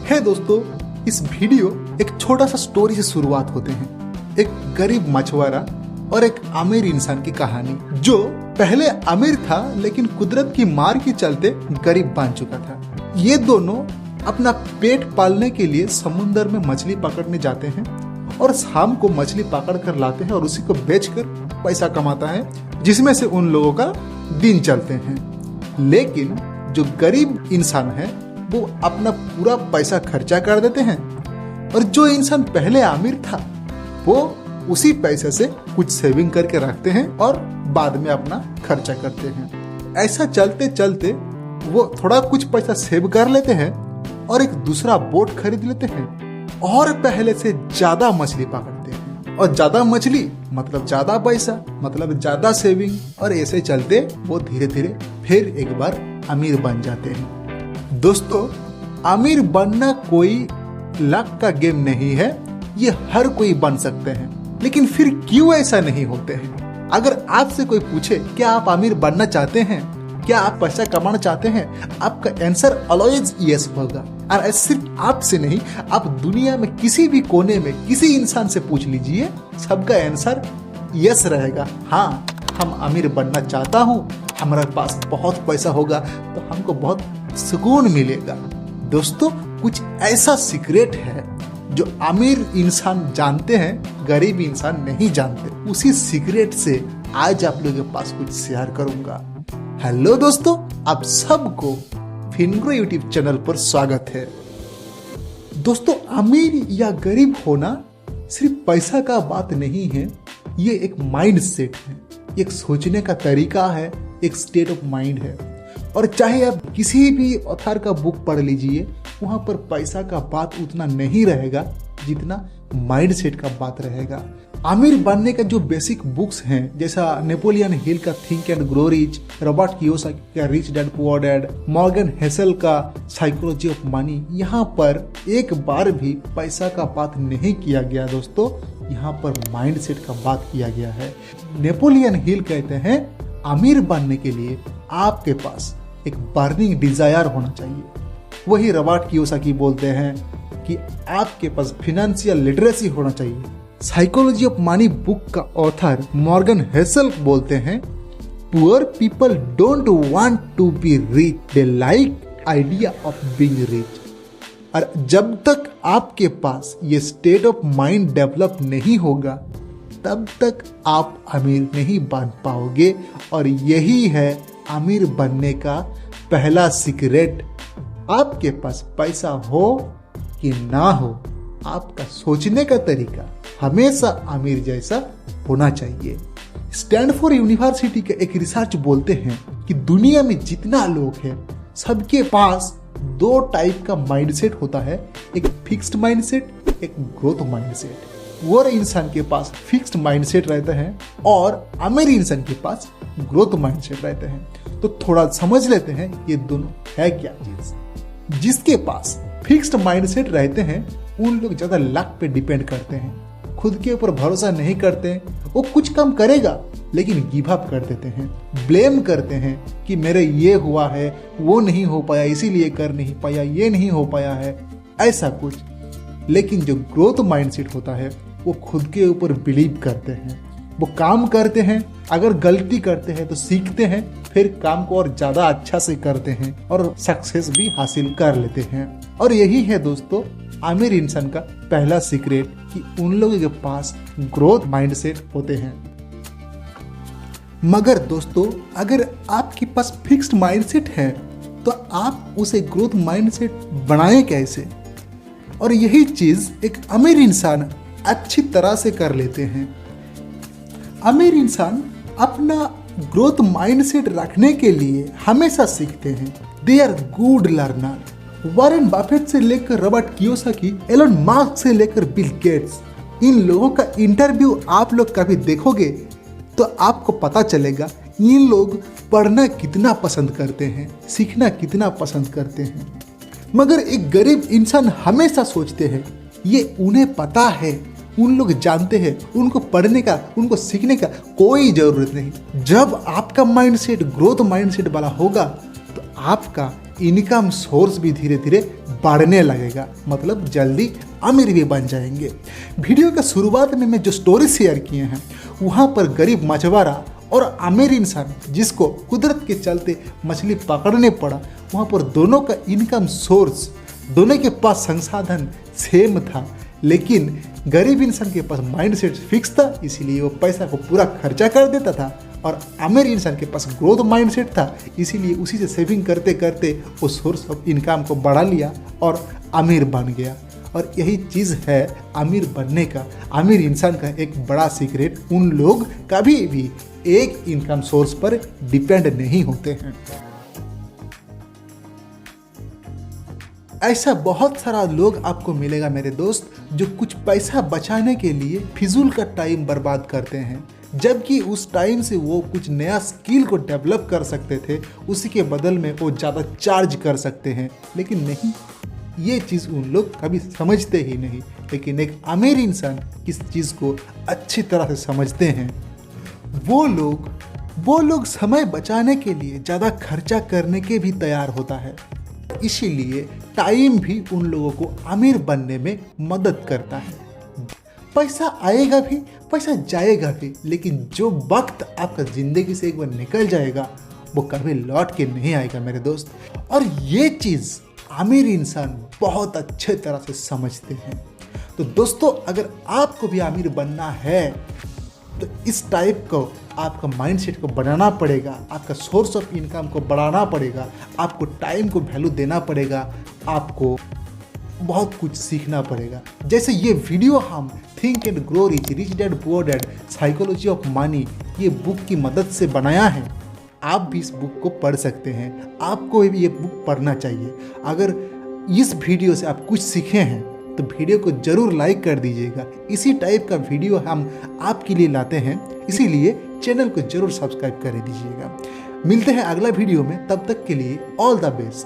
है दोस्तों, इस वीडियो एक छोटा सा स्टोरी से शुरुआत होते हैं। एक गरीब मछुआरा और एक अमीर इंसान की कहानी, जो पहले अमीर था लेकिन कुदरत की मार के चलते गरीब बन चुका था। ये दोनों अपना पेट पालने के लिए समुद्र में मछली पकड़ने जाते हैं और शाम को मछली पकड़ कर लाते हैं और उसी को बेचकर पैसा कमाता है, जिसमें से उन लोगों का दिन चलते हैं। लेकिन जो गरीब इंसान है वो अपना पूरा पैसा खर्चा कर देते हैं और जो इंसान पहले अमीर था वो उसी पैसे से कुछ सेविंग करके रखते हैं और बाद में अपना खर्चा करते हैं। ऐसा चलते चलते वो थोड़ा कुछ पैसा सेव कर लेते हैं और एक दूसरा बोट खरीद लेते हैं और पहले से ज्यादा मछली पकड़ते हैं। और ज्यादा मछली मतलब ज्यादा पैसा, मतलब ज्यादा सेविंग, और ऐसे चलते वो धीरे धीरे फिर एक बार अमीर बन जाते हैं। दोस्तों, अमीर बनना कोई लक का गेम नहीं है, ये हर कोई बन सकते हैं। लेकिन फिर क्यों ऐसा नहीं होते हैं? अगर आपसे कोई पूछे क्या आप अमीर बनना चाहते हैं, क्या आप पैसा कमाना चाहते हैं, आपका आंसर ऑलवेज यस होगा। और सिर्फ आपसे नहीं, आप दुनिया में किसी भी कोने में किसी इंसान से पूछ लीजिए, सबका आंसर यस रहेगा। हाँ, हम अमीर बनना चाहता हूँ, हमारे पास बहुत पैसा होगा तो हमको बहुत सुकून मिलेगा। दोस्तों, कुछ ऐसा सीक्रेट है जो अमीर इंसान जानते हैं, गरीब इंसान नहीं जानते। उसी सीक्रेट से आज आप लोगों के पास कुछ शेयर करूंगा। हेलो दोस्तों, आप सबको फिनग्रो यूट्यूब चैनल पर स्वागत है। दोस्तों, अमीर या गरीब होना सिर्फ पैसा का बात नहीं है, ये एक माइंड सेट है, एक सोचने का तरीका है, एक स्टेट ऑफ माइंड है। और चाहे आप किसी भी ऑथर का बुक पढ़ लीजिए, वहां पर पैसा का बात उतना नहीं रहेगा जितना माइंड सेट का बात रहेगा। अमीर बनने का जो बेसिक बुक्स हैं, जैसा नेपोलियन हिल का think and grow rich, Robert Kiyosaki का rich dad poor dad, Morgan Housel का साइकोलॉजी ऑफ मनी, यहाँ पर एक बार भी पैसा का बात नहीं किया गया दोस्तों, यहाँ पर माइंड सेट का बात किया गया है। नेपोलियन हिल कहते हैं अमीर बनने के लिए आपके पास एक बर्निंग डिजायर होना चाहिए। वही रॉबर्ट कियोसाकी बोलते हैं कि आपके पास फिनेंशियल लिटरेसी होना चाहिए। साइकोलॉजी ऑफ मनी बुक का ऑथर मॉर्गन हेसल बोलते हैं, poor people don't want to be rich, they like idea of being rich. और जब तक आपके पास ये स्टेट ऑफ माइंड डेवलप नहीं होगा तब तक आप अमीर नहीं बन पाओगे। और यही है अमीर बनने का पहला सीक्रेट। आपके पास पैसा हो कि ना हो, आपका सोचने का तरीका हमेशा अमीर जैसा होना चाहिए। स्टैनफोर्ड यूनिवर्सिटी के एक रिसर्च बोलते हैं कि दुनिया में जितना लोग हैं सबके पास दो टाइप का माइंडसेट होता है, एक फिक्स्ड माइंडसेट, एक ग्रोथ माइंडसेट। वो इंसान के पास फिक्स्ड माइंडसेट रहता है और अमीर इंसान के पास ग्रोथ माइंडसेट रहते हैं। तो थोड़ा समझ लेते हैं ये दोनों है क्या चीज। जिसके पास फिक्स्ड माइंडसेट रहते हैं उन लोग ज्यादा लक पे डिपेंड करते हैं, खुद के ऊपर भरोसा नहीं करते। वो कुछ काम करेगा लेकिन गिव अप कर देते हैं, ब्लेम करते हैं कि मेरे ये हुआ है, वो नहीं हो पाया, इसीलिए कर नहीं पाया, ये नहीं हो पाया है, ऐसा कुछ। लेकिन जो ग्रोथ माइंडसेट होता है वो खुद के ऊपर बिलीव करते हैं, वो काम करते हैं, अगर गलती करते हैं तो सीखते हैं, फिर काम को और ज्यादा अच्छा से करते हैं और सक्सेस भी हासिल कर लेते हैं। और यही है दोस्तों अमीर इंसान का पहला सीक्रेट कि उन लोगों के पास ग्रोथ माइंडसेट होते हैं। मगर दोस्तों, अगर आपके पास फिक्स्ड माइंडसेट है तो आप उसे ग्रोथ माइंडसेट बनाएं कैसे? और यही चीज एक अमीर इंसान अच्छी तरह से कर लेते हैं। अमीर इंसान अपना ग्रोथ माइंडसेट रखने के लिए हमेशा सीखते हैं। They are good learner. Warren Buffett से लेकर रॉबर्ट कियोसाकी, एलन मास्क से लेकर बिल गेट्स, इन लोगों का इंटरव्यू आप लोग कभी देखोगे तो आपको पता चलेगा ये लोग पढ़ना कितना पसंद करते हैं, सीखना कितना पसंद करते हैं। मगर एक गरीब इंसान हमेशा सोचते हैं ये उन्हें पता है, उन लोग जानते हैं, उनको पढ़ने का, उनको सीखने का कोई जरूरत नहीं। जब आपका माइंडसेट ग्रोथ माइंडसेट वाला होगा तो आपका इनकम सोर्स भी धीरे धीरे बढ़ने लगेगा, मतलब जल्दी अमीर भी बन जाएंगे। वीडियो के शुरुआत में मैं जो स्टोरी शेयर किए हैं वहाँ पर गरीब मछुआरा और अमीर इंसान जिसको कुदरत के चलते मछली पकड़ने पड़ा, वहाँ पर दोनों का इनकम सोर्स, दोनों के पास संसाधन सेम था, लेकिन गरीब इंसान के पास माइंडसेट फिक्स था, इसीलिए वो पैसा को पूरा खर्चा कर देता था, और अमीर इंसान के पास ग्रोथ माइंडसेट था, इसीलिए उसी से सेविंग करते करते वो सोर्स ऑफ इनकम को बढ़ा लिया और अमीर बन गया। और यही चीज़ है अमीर बनने का, अमीर इंसान का एक बड़ा सीक्रेट। उन लोग कभी भी एक इनकम सोर्स पर डिपेंड नहीं होते हैं। ऐसा बहुत सारा लोग आपको मिलेगा मेरे दोस्त, जो कुछ पैसा बचाने के लिए फिजूल का टाइम बर्बाद करते हैं, जबकि उस टाइम से वो कुछ नया स्किल को डेवलप कर सकते थे, उसी के बदल में वो ज़्यादा चार्ज कर सकते हैं। लेकिन नहीं, ये चीज़ उन लोग कभी समझते ही नहीं। लेकिन एक अमीर इंसान इस चीज़ को अच्छी तरह से समझते हैं। वो लोग समय बचाने के लिए ज़्यादा खर्चा करने के भी तैयार होता है। इसीलिए टाइम भी उन लोगों को अमीर बनने में मदद करता है। पैसा आएगा भी, पैसा जाएगा भी, लेकिन जो वक्त आपका ज़िंदगी से एक बार निकल जाएगा वो कभी लौट के नहीं आएगा मेरे दोस्त। और ये चीज़ अमीर इंसान बहुत अच्छे तरह से समझते हैं। तो दोस्तों, अगर आपको भी अमीर बनना है तो इस टाइप को आपका माइंडसेट को बनाना पड़ेगा, आपका सोर्स ऑफ इनकम को बढ़ाना पड़ेगा, आपको टाइम को वैल्यू देना पड़ेगा, आपको बहुत कुछ सीखना पड़ेगा। जैसे ये वीडियो हम think and grow rich, rich dad poor dad, psychology of money, ये बुक की मदद से बनाया है। आप भी इस बुक को पढ़ सकते हैं, आपको भी ये बुक पढ़ना चाहिए। अगर इस वीडियो से आप कुछ सीखे हैं तो वीडियो को जरूर लाइक कर दीजिएगा। इसी टाइप का वीडियो हम आपके लिए लाते हैं, इसीलिए चैनल को जरूर सब्सक्राइब कर दीजिएगा। मिलते हैं अगला वीडियो में, तब तक के लिए ऑल द बेस्ट।